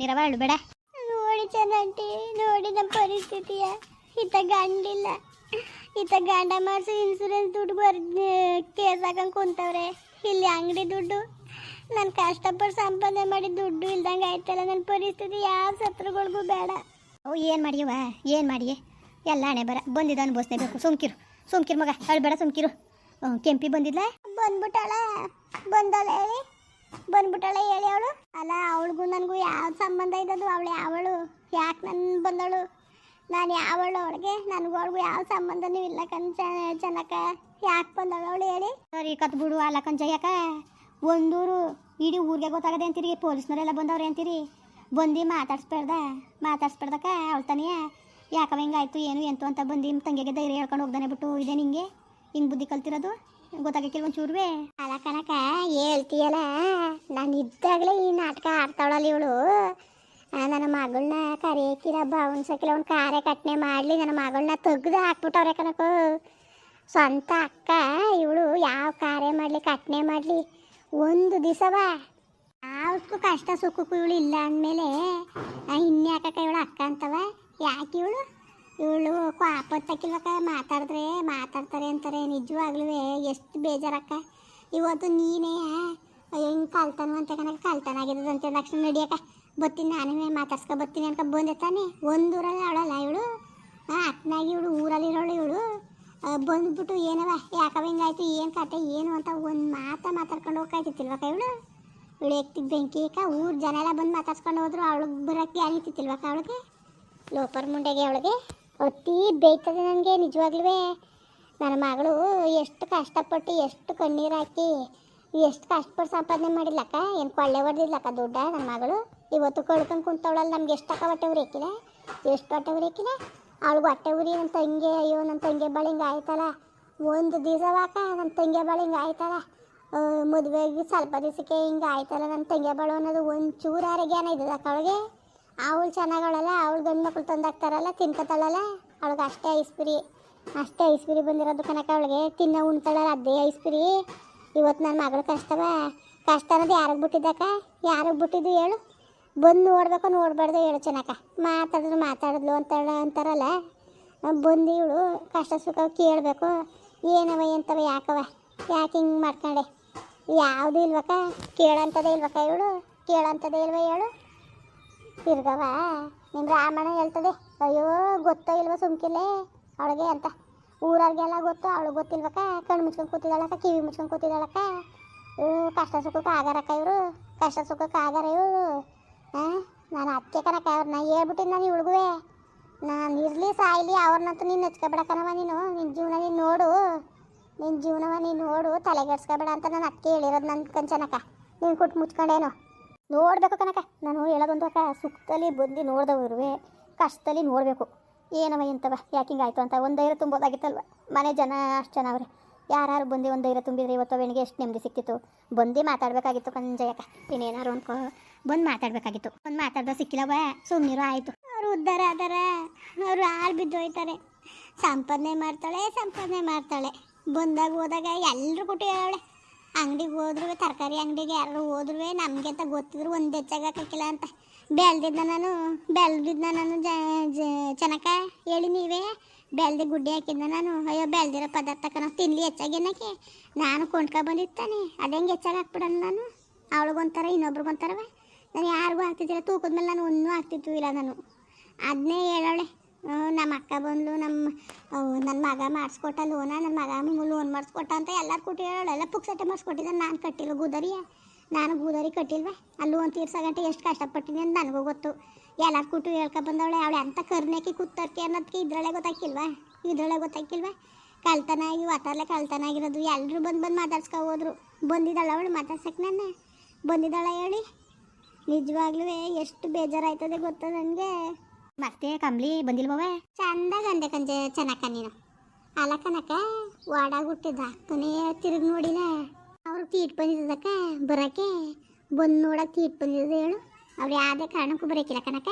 ಸುಮ್ಮನಿರವ ಅಳ್ಬೇಡ. ನೋಡಿ ಚೆನ್ನಂಟಿ, ನೋಡಿ ನಮ್ಮ ಪರಿಸ್ಥಿತಿಯ. ಈತ ಗಂಡಿಲ್ಲ, ಈತ ಗಂಡ ಮಾಡಿಸಿ ಇನ್ಸೂರೆನ್ಸ್ ದುಡ್ಡು ಕೇಸ್ ಹಾಕಂಗೆ ಕುಂತವ್ರೆ. ಇಲ್ಲಿ ಅಂಗಡಿ ದುಡ್ಡು ನಾನು ಕಷ್ಟಪಟ್ಟು ಸಂಪಾದನೆ ಮಾಡಿ ದುಡ್ಡು ಇಲ್ದಂಗೆ ಆಯ್ತಲ್ಲ. ನನ್ನ ಪರಿಸ್ಥಿತಿ ಯಾವ ಸತ್ರಗಳಿಗೂ ಬೇಡ. ಓ ಏನು ಮಾಡಿಯವ, ಏನು ಮಾಡಿಯೇ? ಎಲ್ಲ ಹಣೆ ಬರ ಬಂದಿದ್ದ ಅನ್ಭವಿಸ್ಲೇಬೇಕು. ಸುಮ್ಕಿರು ಮಗ, ಅಳ್ಬೇಡ, ಸುಮ್ಕಿರು. ಕೆಂಪಿ ಬಂದಿದ್ಲ? ಬಂದ್ಬಿಟ್ಟಾಳ, ಬಂದಳ ಹೇಳಿ, ಬಂದ್ಬಿಟ್ಟಾಳ ಹೇಳಿ ಅವಳು. ಅಲ್ಲ, ಅವಳಿಗೂ ನನಗೂ ಯಾವ ಸಂಬಂಧ ಇದ್ದದು? ಅವಳು ಯಾವಳು? ಯಾಕೆ ನನ್ನ ಬಂದಳು? ನಾನು ಯಾವಳು ಅವಳಿಗೆ? ನನಗೂ ಅವಳಿಗೂ ಯಾವ ಸಂಬಂಧನೂ ಇಲ್ಲ ಚೆನ್ನಕ್ಕ. ಯಾಕೆ ಬಂದಳು ಅವಳು ಹೇಳಿ? ಸರಿ ಕತ್ಬಿಡು ಅಲ್ಲ ಕಂಜಯ್ಯಕ. ಒಂದೂರು ಇಡೀ ಊರಿಗೆ ಗೊತ್ತಾಗದೆ ಅಂತೀರಿ, ಪೊಲೀಸ್ನವರೆಲ್ಲ ಬಂದವ್ರೆ ಅಂತೀರಿ. ಬಂದು ಮಾತಾಡ್ಸ್ಬೇಡ್ದಕ್ಕ ಅವಳು ತಾನೆಯ ಯಾಕವ ಹಿಂಗಾಯ್ತು ಏನು ಎಂತು ಅಂತ ಬಂದು ತಂಗಿಗೆ ಧೈರ್ಯ ಹೇಳ್ಕೊಂಡು ಹೋಗ್ದಾನೆ ಬಿಟ್ಟು ಇದೆ ನಿಂಗೆ ಹಿಂಗೆ ಬುದ್ಧಿ ಕಲ್ತಿರೋದು ಗೊತ್ತಾಗಕ್ಕಿಲ್ಲ ಒಂಚೂರ್ವೇ? ಅಲ್ಲ ಕನಕ, ಹೇಳ್ತೀಯಲ್ಲ, ನಾನು ಇದ್ದಾಗಲೇ ಈ ನಾಟಕ ಆಡ್ತಾವಳಲ್ಲ ಇವಳು. ನನ್ನ ಮಗಳನ್ನ ಕರೆಯಕ್ಕಿಲ್ಲ, ಭಾವನ್ಸಕ್ಕಿಲ್ಲ, ಒಂದು ಕಾರ್ಯಕಟನೆ ಮಾಡಲಿ, ನನ್ನ ಮಗಳನ್ನ ತೆಗ್ದು ಹಾಕ್ಬಿಟ್ಟವ್ರೆ ಕನಕ. ಸ್ವಂತ ಅಕ್ಕ ಇವಳು. ಯಾವ ಕಾರ್ಯ ಮಾಡಲಿ, ಕಟನೆ ಮಾಡಲಿ, ಒಂದು ದಿವಸವ ಯಾವಕ್ಕೂ ಕಷ್ಟ ಸುಖಕ್ಕೂ ಇವಳು ಇಲ್ಲ ಅಂದಮೇಲೆ ಇನ್ಯಾಕಕ್ಕ ಇವಳು ಅಕ್ಕ ಅಂತವ? ಯಾಕೆ ಇವಳು ಆಪತ್ತಕ್ಕಿಲ್ವಕ್ಕ? ಮಾತಾಡ್ತಾರೆ ಅಂತಾರೆ. ನಿಜವಾಗ್ಲೂ ಎಷ್ಟು ಬೇಜಾರಕ್ಕ. ಇವತ್ತು ನೀನೇ ಹೆಂಗೆ ಕಳ್ತಾನು ಅಂತ ಕನಕ, ಕಳ್ತನ ಆಗಿರೋದು ಅಂತ ತಕ್ಷಣ ನಡಿಯಕ್ಕ ಬರ್ತೀನಿ, ನಾನೇ ಮಾತಾಡ್ಸ್ಕೊ ಬರ್ತೀನಿ ಅನ್ಕ ಬಂದೆ ತಾನೆ. ಒಂದೂರಲ್ಲಿ ಅವಳಲ್ಲ ಇವಳು, ಅಕ್ಕನಾಗಿ ಇವಳು ಊರಲ್ಲಿರೋಳು ಇವಳು. ಬಂದ್ಬಿಟ್ಟು ಏನವ ಯಾಕವ ಹಿಂಗಾಯ್ತು, ಏನು ಕತೆ ಏನು ಅಂತ ಒಂದು ಮಾತಾಡ್ಕೊಂಡು ಹೋಗ್ಕಾಯ್ತಿಲ್ವಕ್ಕ ಇವಳು ಎಕ್ತಿಗೆ ಬೆಂಕಿ ಅಕ್ಕ. ಊರು ಜನ ಎಲ್ಲ ಬಂದು ಮಾತಾಡ್ಸ್ಕೊಂಡು ಹೋದ್ರು, ಅವಳಿಗೆ ಬರೋಕ್ಕೆ ಅನಿತಿಲ್ವಕ್ಕ ಅವಳಿಗೆ? ಲೋಪರ್ ಮುಂಡೆಗೆ ಅವಳಿಗೆ ಅತಿ ಬೇಯ್ತದೆ ನನಗೆ ನಿಜವಾಗ್ಲೂ. ನನ್ನ ಮಗಳು ಎಷ್ಟು ಕಷ್ಟಪಟ್ಟು, ಎಷ್ಟು ಕಣ್ಣೀರು ಹಾಕಿ, ಎಷ್ಟು ಕಷ್ಟಪಟ್ಟು ಸಂಪಾದನೆ ಮಾಡಿಲ್ಲಕ್ಕ. ಏನು ಕೊಳ್ಳೆ ಹೊಡೆದಿಲ್ಲಕ್ಕ ದುಡ್ಡ ನನ್ನ ಮಗಳು. ಇವತ್ತು ಕಳ್ಕೊಂಡು ಕುಂತವಳಲ್ಲಿ ನಮ್ಗೆ ಎಷ್ಟು ಅಕ್ಕ ಹೊಟ್ಟೆ ಉರಿಕಿಲ್ಲ, ಎಷ್ಟು ಹೊಟ್ಟೆ ಉರಿಕಿಲ್ಲ ಅವಳಿಗೆ. ಹೊಟ್ಟೆ ಉರಿ ನನ್ನ ತಂಗಿ, ಅಯ್ಯೋ ನನ್ನ ತಂಗಿ ಬಾಳ ಹಿಂಗೆ ಆಯ್ತಲ್ಲ. ಒಂದು ದಿವಸವಾಕ ನನ್ನ ತಂಗಿ ಬಾಳ ಹಿಂಗೆ ಆಯ್ತಲ್ಲ, ಮದುವೆಗೆ ಸ್ವಲ್ಪ ದಿವಸಕ್ಕೆ ಹಿಂಗೆ ಆಯ್ತಲ್ಲ ನನ್ನ ತಂಗಿ ಬಾಳು ಅನ್ನೋದು ಒಂಚೂರು ಆರೋಗ್ಯನ ಇದ್ದದಕ್ಕ ಅವಳಿಗೆ. ಅವಳು ಚೆನ್ನಾಗಳಲ್ಲ, ಅವಳು ಗಂಡು ಮಕ್ಳು ತಂದಾಕ್ತಾರಲ್ಲ, ತಿನ್ಕೋತಾಳಲ್ಲ, ಅವಳಿಗೆ ಅಷ್ಟೇ ಐಸ್ಪಿರಿ ಬಂದಿರೋದು ಕನಕ. ಅವಳಿಗೆ ತಿನ್ನೋ ಉಣ್ತಾಳಲ್ಲ ಅದೇ ಐಸ್ಪಿರಿ. ಇವತ್ತು ನನ್ನ ಮಗಳು ಕಷ್ಟ ಅನ್ನೋದು ಯಾರಿಗೆ ಬಿಟ್ಟಿದ್ದಕ್ಕ? ಯಾರಿಗೆ ಬಿಟ್ಟಿದ್ದು ಹೇಳು? ಬಂದು ನೋಡ್ಬೇಕು ನೋಡ್ಬಾರ್ದು ಹೇಳು ಚೆನ್ನಕ್ಕ. ಮಾತಾಡಿದ್ಲು ಅಂತಾರಲ್ಲ, ಬಂದು ಇವಳು ಕಷ್ಟ ಸುಖ ಕೇಳಬೇಕು. ಏನವ ಎಂತವ ಯಾಕೆ ಹಿಂಗೆ ಮಾಡ್ಕೊಂಡೆ? ಯಾವುದು ಇಲ್ವಕ್ಕ? ಕೇಳೋಂಥದ್ದೇ ಇಲ್ವಕ್ಕ ಇವಳು? ಕೇಳೋಂಥದ್ದೇ ಇಲ್ವ ಹೇಳು? ತಿರ್ಗವ ನಿಮ್ಮ ರಾಮಣ್ಣ ಹೇಳ್ತದೆ, ಅಯ್ಯೋ ಗೊತ್ತೋ ಇಲ್ವ ಸುಮ್ಕಿಲ್ಲೇ ಅವಳಿಗೆ ಅಂತ. ಊರವ್ರಿಗೆಲ್ಲ ಗೊತ್ತು, ಅವಳು ಗೊತ್ತಿಲ್ವಕ್ಕ? ಕಣ್ಣು ಮುಚ್ಕೊಂಡು ಕೂತಿದ್ದಾಳಕ್ಕ, ಕಿವಿ ಮುಚ್ಕೊಂಡು ಕೂತಿದ್ದಾಳಕ್ಕ. ಕಷ್ಟ ಸುಖಕ್ಕೆ ಆಗಾರಕ್ಕ ಇವರು, ಕಷ್ಟ ಸುಖಕ್ಕೆ ಆಗಾರ ಇವರು. ನಾನು ಅದಕ್ಕೆ ಕನಕ ಅವ್ರನ್ನ ಹೇಳ್ಬಿಟ್ಟಿದ್ದು ನಾನು ಇವಳಿಗೂ. ನಾನು ಇರಲಿ ಸಾಯ್ಲಿ ಅವ್ರನ್ನಂತೂ ನೀನು ನೆಚ್ಕೊಬೇಡಕ್ಕನವ. ನಿನ್ನ ಜೀವನ ನೀನು ನೋಡು, ತಲೆಗೆಡ್ಸ್ಕೊಬೇಡ ಅಂತ ನಾನು ಅದಕ್ಕೆ ಹೇಳಿರೋದು. ನನ್ನ ಕಂಚನಕ ನೀನು ಕೊಟ್ಟು ಮುಚ್ಕೊಂಡೇನೋ ನೋಡಬೇಕು ಕನಕ. ನಾನು ಹೇಳೋದೊಂದು ಅಕ್ಕ, ಸುಖದಲ್ಲಿ ಬಂದು ನೋಡ್ದವ್ರುವೆ, ಕಷ್ಟದಲ್ಲಿ ನೋಡಬೇಕು. ಏನವ ಎಂತವ ಯಾಕೆ ಹಿಂಗಾಯ್ತು ಅಂತ ಒಂದು ಧೈರ್ಯ ತುಂಬೋದಾಗಿತ್ತಲ್ವ. ಮನೆ ಜನ ಅಷ್ಟು ಜನ ಅವ್ರೆ, ಯಾರು ಬಂದು ಒಂದು ಧೈರ್ಯ ತುಂಬಿದ್ರೆ ಇವತ್ತು ಅವನಿಗೆ ಎಷ್ಟು ನೆಮ್ಮದಿ ಸಿಕ್ತಿತ್ತು. ಬಂದು ಮಾತಾಡಬೇಕಾಗಿತ್ತು ಕಂಜಯ್ಯಕ್ಕ. ಇನ್ನೇನಾರು ಅನ್ಕೋ ಬಂದು ಮಾತಾಡಬೇಕಾಗಿತ್ತು. ಬಂದು ಮಾತಾಡ್ದ ಸಿಕ್ಕಿಲ್ಲವ, ಸುಮ್ಮನಿರೋ ಆಯಿತು. ಅವರು ಉದ್ಧಾರ ಆದಾರ, ಅವರು ಹಾಳು ಬಿದ್ದೋಯ್ತಾರೆ. ಸಂಪಾದನೆ ಮಾಡ್ತಾಳೆ. ಬಂದಾಗ ಹೋದಾಗ ಎಲ್ಲರೂ ಕೊಟ್ಟು ಹೇಳವಳೆ. ಅಂಗಡಿಗೆ ಹೋದ್ರು, ತರಕಾರಿ ಅಂಗಡಿಗೆ ಯಾರು ಹೋದ್ರು ನಮಗೆ ಅಂತ ಗೊತ್ತಿದ್ರು ಒಂದು ಹೆಚ್ಚಾಗಕ್ಕಿಲ್ಲ ಅಂತ. ಬೆಳೆದಿದ್ದ ನಾನು ಚೆನ್ನಕ್ಕ ಹೇಳಿ ನೀವೇ ಬೆಳೆದಿ ಗುಡ್ಡೆ ಹಾಕಿದ್ನ ನಾನು. ಅಯ್ಯೋ ಬೆಳೆದಿರೋ ಪದಾರ್ಥಕ್ಕ ನಾವು ತಿನ್ನಲಿ ಹೆಚ್ಚಾಗಿ ಅನ್ನೋಕ್ಕೆ ನಾನು ಕೊಂಡ್ಕೊ ಬಂದಿರ್ತಾನೆ. ಅದಂಗೆ ಹೆಚ್ಚಾಗಿ ಹಾಕ್ಬಿಡೋಣ ನಾನು. ಅವಳಿಗೊಂಥರ ಇನ್ನೊಬ್ರಿಗೊಂಥರವ. ನಾನು ಯಾರಿಗೂ ಆಗ್ತಿದ್ದಿಲ್ಲ, ತೂಕದ ಮೇಲೆ ನಾನು ಒಂದೂ ಆಗ್ತಿತ್ತು ಇಲ್ಲ ನಾನು. ಅದನ್ನೇ ಹೇಳವಳೆ. ನಮ್ಮ ಅಕ್ಕ ಬಂದ್ಲು, ನನ್ನ ಮಗ ಮಾಡಿಸ್ಕೊಟ್ಟ ಲೋನ, ನನ್ನ ಮಗ ಲೋನ್ ಮಾಡಿಸ್ಕೊಟ್ಟ ಅಂತ ಎಲ್ಲರೂ ಕೊಟ್ಟು ಹೇಳೋಳು. ಎಲ್ಲ ಪುಕ್ಸಟ್ಟೆ ಮಾಡಿಸ್ಕೊಟ್ಟಿದ್ದ, ನಾನು ಕಟ್ಟಿಲ್ಲ ಗೂದರಿ ಕಟ್ಟಿಲ್ವ. ಆ ಲೋನ್ ತೀರ್ಸೋಗಂಟೆ ಎಷ್ಟು ಕಷ್ಟಪಟ್ಟಿನಿ ಅಂತ ನನಗೂ ಗೊತ್ತು. ಎಲ್ಲರೂ ಕೊಟ್ಟು ಹೇಳ್ಕೊಬಂದವಳೆ. ಅವಳೆ ಅಂತ ಕರ್ನೇಕಿ ಕೂತರ್ಕೆ ಅನ್ನೋದಕ್ಕೆ ಇದ್ರೊಳಗೆ ಗೊತ್ತಾಗಿಲ್ವ. ಕಳ್ತನ ಆಗಿ ಒತ್ತಾರಲೆ ಕಳ್ತನ ಆಗಿರೋದು. ಎಲ್ಲರೂ ಬಂದು ಮಾತಾಡ್ಸ್ಕೊ ಹೋದ್ರು. ಬಂದಿದ್ದಾಳೆ ಅವಳು ಮಾತಾಡ್ಸಕ್ಕೆ, ನನ್ನ ಬಂದಿದ್ದಾಳ ಹೇಳಿ. ನಿಜವಾಗ್ಲೂ ಎಷ್ಟು ಬೇಜಾರಾಯ್ತದೆ ಗೊತ್ತ ನನಗೆ. ಮತ್ತೆ ಕಂಬ್ಲಿ ಬಂದಿಲ್ವವ? ಚಂದಾಗ ಅಂದೆ ಕಂಜೆ ಚೆನ್ನಕ್ಕ ನೀನು. ಅಲ್ಲ ಕನಕ, ವಾಡಾಗ ಹುಟ್ಟಿದ ಕೊನೆ ತಿರುಗಿ ನೋಡಿಲ್ಲ. ಅವ್ರು ತೀಟ್ ಬಂದಿದ್ದಕ್ಕ ಬರೋಕ್ಕೆ, ಬಂದು ನೋಡೋಕೆ ತೀಟ್ ಬಂದಿದ್ದು ಹೇಳು. ಅವ್ರು ಯಾವುದೇ ಕಾರಣಕ್ಕೂ ಬರೋಕಿಲ್ಲ ಕನಕ.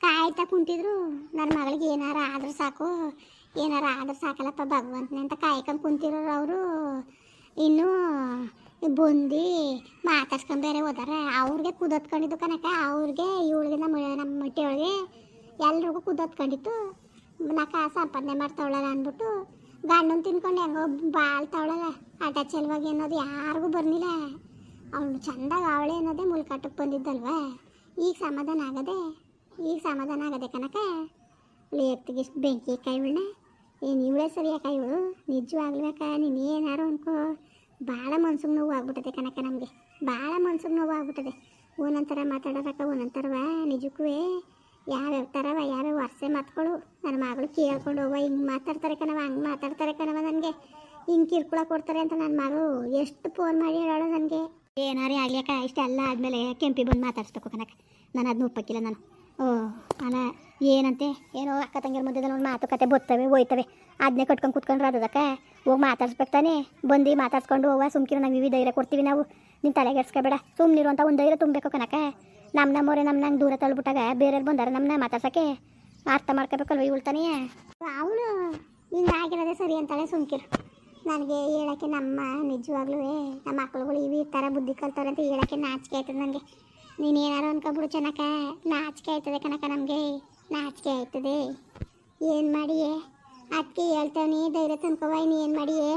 ಕಾಯ್ತಾ ಕುಂತಿದ್ರು. ನನ್ನ ಮಗಳಿಗೆ ಏನಾರ ಆದ್ರೂ ಸಾಕಲ್ಲಪ್ಪ ಭಗವಂತನೇ ಅಂತ ಕಾಯ್ಕೊಂಡು ಕುಂತಿರೋರು ಅವರು. ಇನ್ನೂ ಬಂದು ಮಾತಾಡ್ಸ್ಕೊಂಡು ಬೇರೆ ಹೋದಾರ ಅವ್ರಿಗೆ ಕುದತ್ಕೊಂಡಿದ್ದು ಕನಕ ಅವ್ರಿಗೆ ಇವಳಿಗೆ ನಮ್ಮ ಮಟ್ಟಿಯೊಳಗೆ ಎಲ್ರಿಗೂ ಕುದತ್ಕೊಂಡಿತ್ತು ನಾ ಕಾಸು ಸಂಪಾದನೆ ಮಾಡ್ತಾವಳಲ್ಲ ಅಂದ್ಬಿಟ್ಟು ಗಂಡನ ತಿನ್ಕೊಂಡು ಹೆಂಗೋ ಬಾಳ್ತಾವಳಲ್ಲ ಆಟ ಚೆಲುವಾಗಿ ಅನ್ನೋದು ಯಾರಿಗೂ ಬರ್ನಿಲ್ಲ. ಅವಳು ಚಂದಾಗ ಅವಳೆ ಅನ್ನೋದೇ ಮುಲ್ಕಾಟಕ್ಕೆ ಬಂದಿದ್ದಲ್ವ. ಈಗ ಸಮಾಧಾನ ಆಗದೆ ಕನಕ. ಲೇರ್ತಿಗೆ ಇಷ್ಟು ಬೆಂಕಿ ಕಾಯಿವಳನ್ನ ಏನು ಇವಳೇ ಸರಿಯಾಕ ಇವಳು ನಿಜವಾಗ್ಲೂ ನೀನು ಏನಾರು ಅನ್ಕೋ ಭಾಳ ಮನ್ಸಿಗೆ ನೋವು ಆಗ್ಬಿಟ್ಟದೆ ಕನಕ. ನಮಗೆ ಭಾಳ ಮನ್ಸಿಗೆ ನೋವು ಆಗ್ಬಿಟ್ಟದೆ. ಒಂದೊಂಥರ ಮಾತಾಡೋದಕ್ಕ ಒಂದೊಂಥರವ ನಿಜಕ್ಕೂ ಯಾವ್ಯಾವ ಥರವ ಯಾವ್ಯಾವ ವರ್ಷೆ ಮಾತ್ಗಳು ನನ್ನ ಮಗಳು ಕೇಳ್ಕೊಂಡು ಹೋಗುವ ಹಿಂಗೆ ಮಾತಾಡ್ತಾರೆ ಕಣವ ಹಂಗೆ ಮಾತಾಡ್ತಾರೆ ಕಣವ ನನಗೆ ಹಿಂಗೆ ಕಿರ್ಕೊಳ ಕೊಡ್ತಾರೆ ಅಂತ ನನ್ನ ಮಗಳು ಎಷ್ಟು ಫೋನ್ ಮಾಡಿ ಹೇಳೋಳು ನನಗೆ. ಏನಾರೇ ಆಗ್ಲಿಕ್ಕ ಇಷ್ಟೆಲ್ಲ ಆದಮೇಲೆ ಕೆಂಪಿ ಬಂದು ಮಾತಾಡಿಸ್ಬೇಕು ಕನಕ. ನಾನು ಅದನ್ನ ಒಪ್ಪಕ್ಕಿಲ್ಲ ನಾನು. ಅಲ್ಲ ಏನಂತೆ ಏನೋ ಅಕ್ಕ ತಂಗಿರ ಮಧ್ಯದಲ್ಲಿ ಒಂದು ಮಾತುಕತೆ ಬರ್ತವೆ ಹೋಯ್ತವೆ ಅದನ್ನೇ ಕಟ್ಕೊಂಡು ಕೂತ್ಕೊಂಡ್ರೆ ಅದಕ್ಕೆ ಹೋಗಿ ಮಾತಾಡ್ಸ್ಬೇಕು ತಾನೇ. ಬಂದು ಮಾತಾಡ್ಸ್ಕೊಂಡು ಹೋಗುವ ಸುಮ್ಕಿರೋ ನಾವು ಧೈರ್ಯ ಕೊಡ್ತೀವಿ ನಾವು. ನೀನು ತಲೆಗೆಡ್ಸ್ಕೊಬೇಡ ಸುಮ್ಮನಿರು ಅಂತ ಒಂದು ಧೈರ್ಯ ತುಂಬಬೇಕು ಕನಕ. ನಮ್ಮೋರೆ ನಮ್ಮನ್ನ ದೂರ ತಳ್ಬಿಟ್ಟಾಗ ಬೇರೆಯವ್ರು ಬಂದಾರ ನಮ್ಮನ್ನ ಮಾತಾಡ್ಸೋಕ್ಕೆ ಅರ್ಥ ಮಾಡ್ಕೋಬೇಕಲ್ವ ಇವಳ್ತಾನೆ. ಅವಳು ಹಿಂಗಾಗಿರೋದೇ ಸರಿ ಅಂತಾಳೆ ಸುಮ್ಕಿರು. ನನಗೆ ಹೇಳೋಕ್ಕೆ ನಮ್ಮ ನಿಜವಾಗ್ಲೂ ನಮ್ಮ ಮಕ್ಳುಗಳು ಇವು ಈ ಥರ ಬುದ್ಧಿ ಕಲ್ತವ್ರೆ ಅಂತ ಹೇಳೋಕ್ಕೆ ನಾಚಿಕೆ ಆಯ್ತದೆ ನನಗೆ. ನೀನೇನಾರು ಅನ್ಕೊಬಿಡು ಚೆನ್ನಕ ನಾಚಿಕೆ ಆಯ್ತದೆ ಕನಕ. ನಮಗೆ ನಾಚಿಕೆ ಆಯ್ತದೆ. ಏನು ಮಾಡಿಯೇ ಅದಕ್ಕೆ ಹೇಳ್ತೇವೆ ಧೈರ್ಯ ತಂದ್ಕೊವ ಇನ್ನು ಏನು ಮಾಡಿಯೇ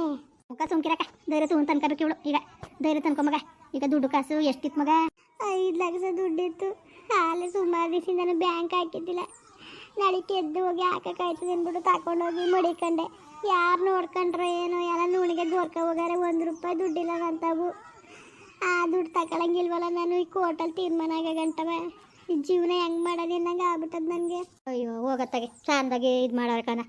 ಮುಖ ಸುಮ್ಕಿರಕ್ಕ. ಧೈರ್ಯ ತುಂಬ ತನ್ಕೋಬೇಕು ಇವಳು. ಈಗ ಧೈರ್ಯ ತಂದ್ಕೊ ಮಗ. ಈಗ ದುಡ್ಡು ಕಾಸು ಎಷ್ಟಿತ್ತು ಮಗ? 5 ಲಕ್ಷ ದುಡ್ಡಿತ್ತು. ಹಾಲೆ ಸುಮಾರು ದಿವಸದಿಂದ ಬ್ಯಾಂಕ್ ಹಾಕಿದ್ದಿಲ್ಲ. ನಾಳೆಗೆ ಎದ್ದು ಹೋಗಿ ಹಾಕಕ್ಕಾಯ್ತದೆ ಅಂದ್ಬಿಟ್ಟು ತಗೊಂಡೋಗಿ ಮಡಿಕೊಂಡೆ. ಯಾರು ನೋಡ್ಕೊಂಡ್ರೆ ಏನೋ ಎಲ್ಲ ನುಣಿಗೆ ಗೋರ್ಕ ಹೋಗಾರೆ 1 ರೂಪಾಯಿ ದುಡ್ಡಿಲ್ಲ ಅಂತಾವು. ಆ ದುಡ್ಡು ತಗೊಳಂಗಿಲ್ವಲ್ಲ ನಾನು. ಈ ಕೋರ್ಟಲ್ಲಿ ತೀರ್ಮಾನ ಆಗ ಗಂಟವ ಈ ಜೀವನ ಹೆಂಗೆ ಮಾಡೋದು ಅನ್ನಂಗೆ ಆಗ್ಬಿಟ್ಟದ ನನಗೆ. ಅಯ್ಯೋ ಹೋಗತ್ತಾಗೆ ಚಂದಾಗಿ ಇದು ಮಾಡೋಕನ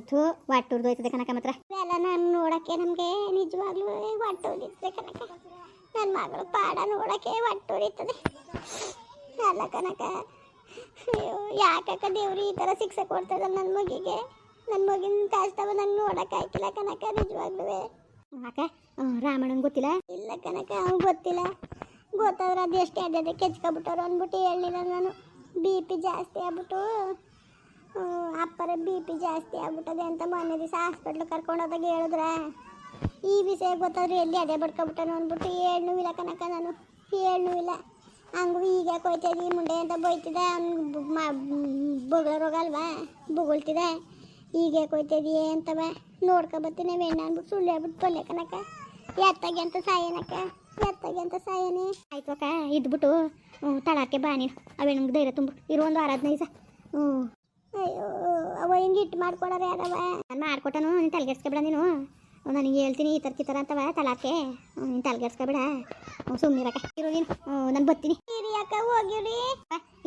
ಥೂ ಒಟ್ಟುರ್ದು ಹೋಯ್ತದೆ ಕನಕ. ಮಾತ್ರ ಎಲ್ಲ ನಾನು ನೋಡೋಕ್ಕೆ ನಮಗೆ ನಿಜವಾಗ್ಲೂ ಒಟ್ಟುರಿರ್ತದೆ ಕನಕ. ನನ್ನ ಮಗಳು ಪಾಡ ನೋಡೋಕ್ಕೆ ಒಟ್ಟುರಿತದೆ ಅಲ್ಲ ಕನಕ. ಅಯ್ಯೋ ಯಾಕಕ್ಕ ದೇವ್ರು ಈ ಥರ ಶಿಕ್ಷೆ ಕೊಡ್ತದಲ್ಲ ನನ್ನ ಮಗಿಗೆ. ನನ್ನ ಮಗಿನ ಕಷ್ಟವ ನಂಗೆ ನೋಡೋಕೆ ಆಯ್ತಿಲ್ಲ ಕನಕ ನಿಜವಾಗ್ಲೂ. ಅಕ್ಕ ರಾಮಣ್ಣಂಗೆ ಗೊತ್ತಿಲ್ಲ? ಇಲ್ಲ ಕನಕ ಅವ್ನು ಗೊತ್ತಿಲ್ಲ. ಗೊತ್ತಾದ್ರೆ ಅದು ಎಷ್ಟು ಅದೇ ಕೆಚ್ಕೊಬಿಟ್ಟವ್ರು ಅಂದ್ಬಿಟ್ಟು ಹೇಳಿಲ್ಲ ನಾನು. BP ಜಾಸ್ತಿ ಆಗ್ಬಿಟ್ಟು ಅಪ್ಪರ BP ಜಾಸ್ತಿ ಆಗ್ಬಿಟ್ಟದೆ ಅಂತ ಮೊನ್ನೆ ದಿವಸ ಹಾಸ್ಪಿಟ್ಲಿಗೆ ಕರ್ಕೊಂಡೋದಾಗ ಹೇಳಿದ್ರ. ಈ ವಿಷಯ ಗೊತ್ತಾದ್ರೆ ಎಲ್ಲಿ ಅದೇ ಬಡ್ಕೊಬಿಟ್ಟನು ಅಂದ್ಬಿಟ್ಟು ಹೇಳೂ ಇಲ್ಲ ಕನಕ. ನಾನು ಹೇಳೂ ಇಲ್ಲ. ಹಂಗೂ ಈಗ ಕೊಯ್ತಿದ್ದಿ ಮುಂಡೆ ಅಂತ ಬೈತಿದ್ದೆ. ಅವ್ನು ಬೊಗಳರೋಗಲ್ವಾ ಬೊಗಳ್ತಿದ್ದೆ. ಈಗ ಕೊಯ್ತಿದ್ದೀಯ ಅಂತವ ನೋಡ್ಕೊಬತ್ತೀನಿ ಹೆಣ್ಣು ಅಂದ್ಬಿಟ್ಟು ಸುಳ್ಳು ಹೇಳ್ಬಿಟ್ಟು ಬಂದೆ ಕನಕ. ಎತ್ತಾಗೆ ಅಂತ ಸಾಯನಕ್ಕ ಎತ್ತಾಗೆ ಅಂತ ಸಾಯನೇ ಆಯ್ತು ಅಕ್ಕ. ಇದ್ಬಿಟ್ಟು ತಳಕ್ಕೆ ಬಾ ನೀನು. ಅವೇನು ಧೈರ್ಯ ತುಂಬ ಇರೋ ಒಂದು 15 ದಿವಸ. ಅಯ್ಯೋ ಅವ ಹಿಂಗೆ ಇಟ್ಟು ಮಾಡ್ಕೊಡೋರು ಯಾರವ? ನಾನು ಮಾಡ್ಕೊಟ್ಟನು. ನೀನು ತಲೆಗೆಡ್ಸ್ಕೊಬೇಡ ನೀನು. ನನಗೆ ಹೇಳ್ತೀನಿ ಈ ಥರ ಅಂತವ ತಳಕ್ಕೆ. ನೀನು ತಲೆಗೆಡ್ಸ್ಕೊಬೇಡ ಸುಮ್ಮನಿರಕ್ಕ. ಇರೋ ನೀನು ನಾನು ಬತ್ತೀನಿ. ಇರಿ ಅಕ್ಕ ಹೋಗಿರಿ.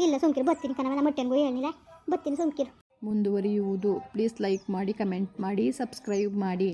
ಇಲ್ಲ ಸುಮ್ಕಿರು ಬತ್ತೀನಿ ಕಣವ. ನಮ್ಮ ಹೊಟ್ಟೆಂಗೂ ಹೇಳಿಲ್ಲ ಬತ್ತೀನಿ ಸುಮ್ಕಿರು. ಮುಂದುವರಿಯುವುದು. ಪ್ಲೀಸ್ ಲೈಕ್ ಮಾಡಿ, ಕಮೆಂಟ್ ಮಾಡಿ, ಸಬ್ಸ್ಕ್ರೈಬ್ ಮಾಡಿ.